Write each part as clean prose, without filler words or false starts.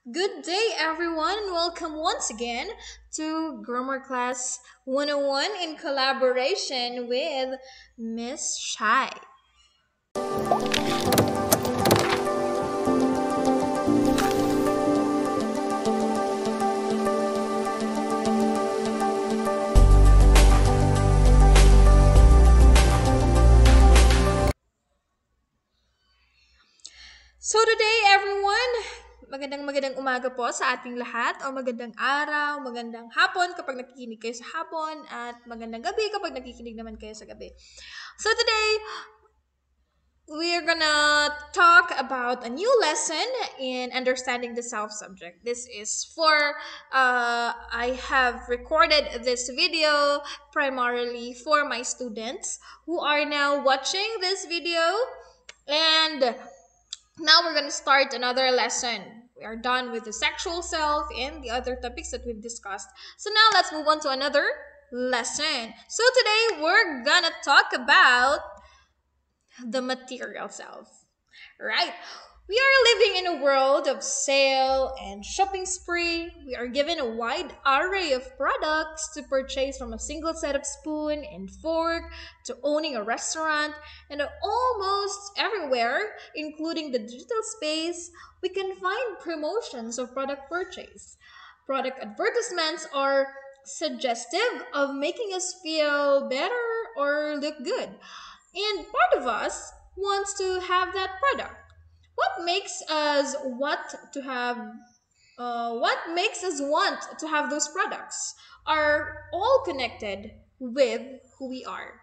Good day, everyone, and welcome once again to Grammar Class 101 in collaboration with Miss Shai. So today, everyone, magandang umaga po sa ating lahat o magandang araw, magandang hapon kapag nakikinig kayo sa hapon at magandang gabi kapag nakikinig naman kayo sa gabi. So today, we're gonna talk about a new lesson in understanding the self subject. This is for, I have recorded this video primarily for my students who are now watching this video. And now we're gonna start another lesson. We are done with the sexual self and the other topics that we've discussed. So now let's move on to another lesson. So today we're gonna talk about the material self, right? We are living in a world of sale and shopping spree. We are given a wide array of products to purchase, from a single set of spoon and fork to owning a restaurant, and almost everywhere, including the digital space, we can find promotions of product purchase. Product advertisements are suggestive of making us feel better or look good. And part of us wants to have that product. What makes us what to have what makes us want to have those products are all connected with who we are.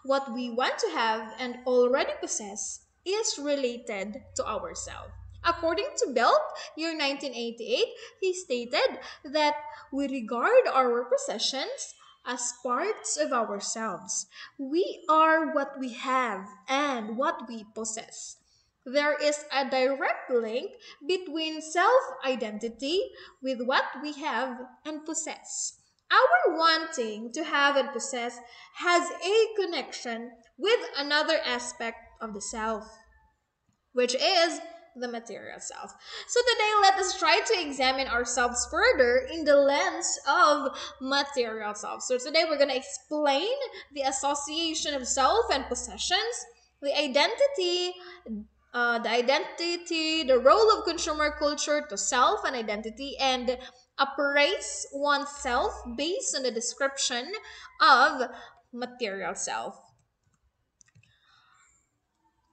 What we want to have and already possess is related to ourselves. According to Belt, year 1988, he stated that we regard our possessions as parts of ourselves. We are what we have and what we possess. There is a direct link between self identity with what we have and possess. Our wanting to have and possess has a connection with another aspect of the self, which is the material self. So today, let us try to examine ourselves further in the lens of material self. So today, we're going to explain the association of self and possessions, the identity, the role of consumer culture to self and identity, and appraise oneself based on the description of material self.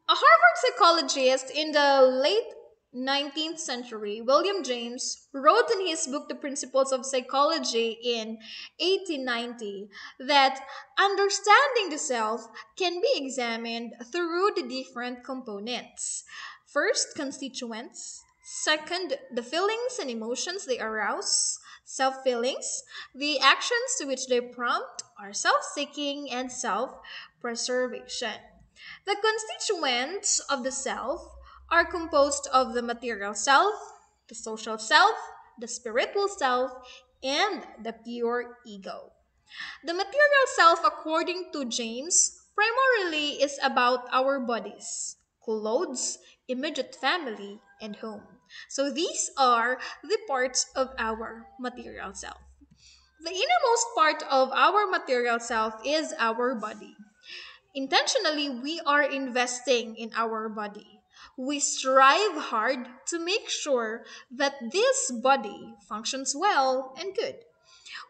A Harvard psychologist in the late 19th century, William James, wrote in his book The Principles of Psychology in 1890 that understanding the self can be examined through the different components. First, constituents. Second, the feelings and emotions they arouse. Self feelings. The actions to which they prompt are self seeking and self preservation. The constituents of the self are composed of the material self, the social self, the spiritual self, and the pure ego. The material self, according to James, primarily is about our bodies, clothes, immediate family, and home. So these are the parts of our material self. The innermost part of our material self is our body. Intentionally, we are investing in our body. We strive hard to make sure that this body functions well and good.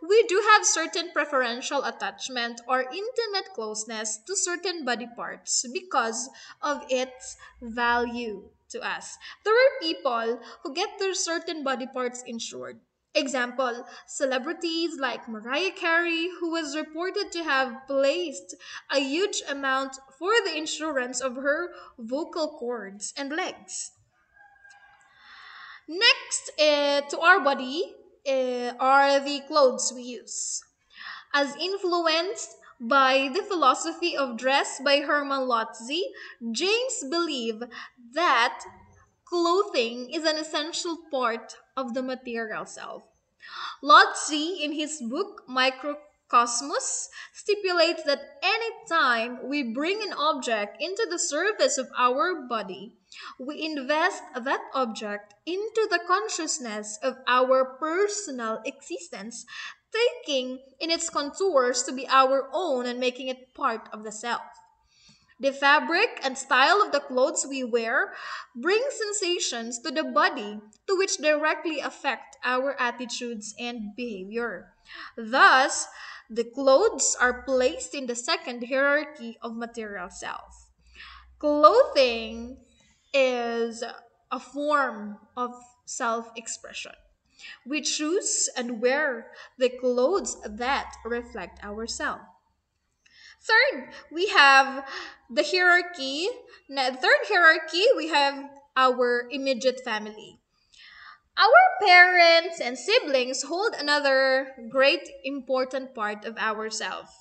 We do have certain preferential attachment or intimate closeness to certain body parts because of its value to us. There are people who get their certain body parts insured. Example, celebrities like Mariah Carey, who was reported to have placed a huge amount for the insurance of her vocal cords and legs. Next, to our body are the clothes we use. As influenced by the philosophy of dress by Hermann Lotze, James believed that clothing is an essential part of the material self. Lotze, in his book Cosmos stipulates that anytime we bring an object into the surface of our body, we invest that object into the consciousness of our personal existence, taking in its contours to be our own and making it part of the self. The fabric and style of the clothes we wear bring sensations to the body to which directly affect our attitudes and behavior. Thus, the clothes are placed in the second hierarchy of material self. Clothing is a form of self expression. We choose and wear the clothes that reflect ourselves. Third, we have the hierarchy. Third hierarchy, we have our immediate family. Our parents and siblings hold another great important part of ourselves.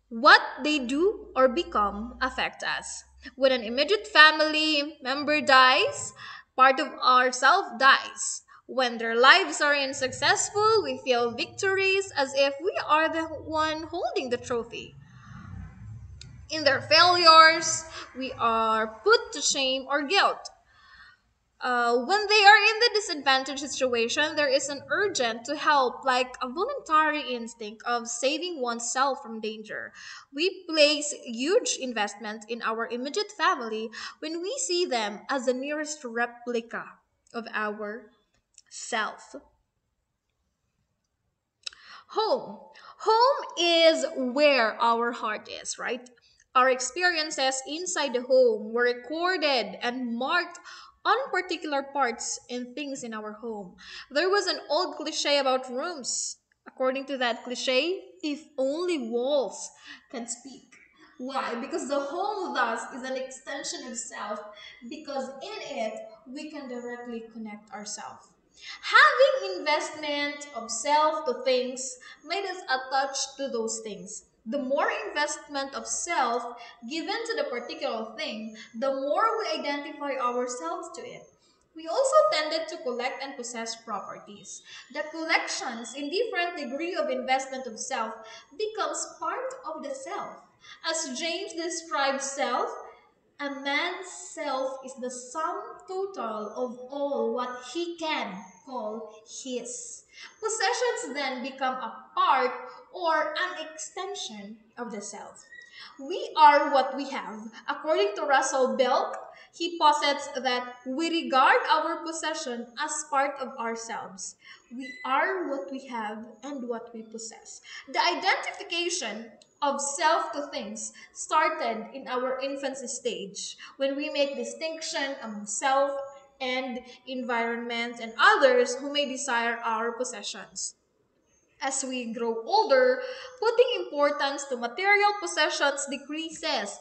What they do or become affect us. When an immediate family member dies, part of ourself dies. When their lives are unsuccessful, we feel victories as if we are the one holding the trophy. In their failures, we are put to shame or guilt. When they are in the disadvantaged situation, there is an urgent to help, like a voluntary instinct of saving oneself from danger. We place huge investment in our immediate family when we see them as the nearest replica of our self. Home. Home is where our heart is, right? Our experiences inside the home were recorded and marked on particular parts and things in our home. There was an old cliche about rooms. According to that cliche, if only walls can speak. Why? Because the home thus is an extension of self, because in it we can directly connect ourselves. Having investment of self to things made us attached to those things. The more investment of self given to the particular thing, the more we identify ourselves to it. We also tended to collect and possess properties. The collections in different degree of investment of self becomes part of the self. As James describes self, a man's self is the sum total of all what he can call his. Possessions then become a part or an extension of the self. We are what we have. According to Russell Belk, he posits that we regard our possession as part of ourselves. We are what we have and what we possess. The identification of self to things started in our infancy stage when we make distinction among self and environment and others who may desire our possessions. As we grow older, putting importance to material possessions decreases.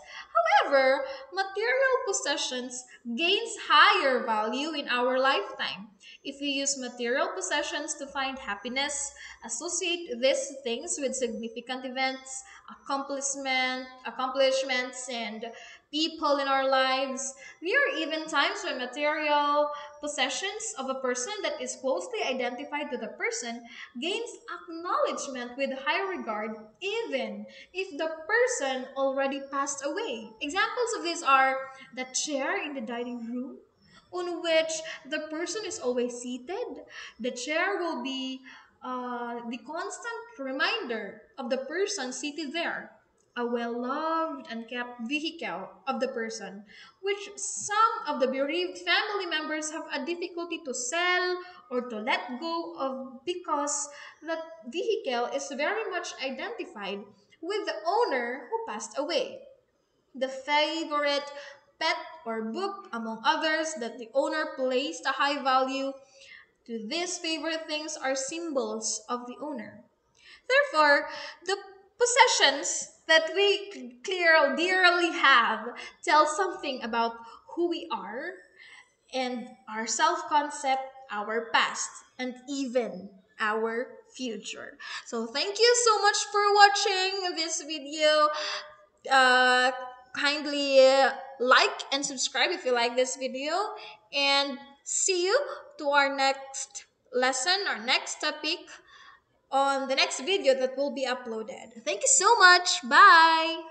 However, material possessions gains higher value in our lifetime. If we use material possessions to find happiness, associate these things with significant events, accomplishments, and people in our lives. There are even times when material possessions of a person that is closely identified to the person gains acknowledgement with high regard even if the person already passed away. Examples of these are the chair in the dining room on which the person is always seated. The chair will be the constant reminder of the person seated there. A well loved and kept vehicle of the person, which some of the bereaved family members have a difficulty to sell or to let go of because that vehicle is very much identified with the owner who passed away. The favorite pet or book, among others, that the owner placed a high value to these favorite things are symbols of the owner. Therefore, the possessions that we dearly have tell something about who we are and our self concept, our past, and even our future. So, thank you so much for watching this video. Uh, Kindly like and subscribe if you like this video, and see you to our next lesson, our next topic. on the next video that will be uploaded. Thank you so much. Bye!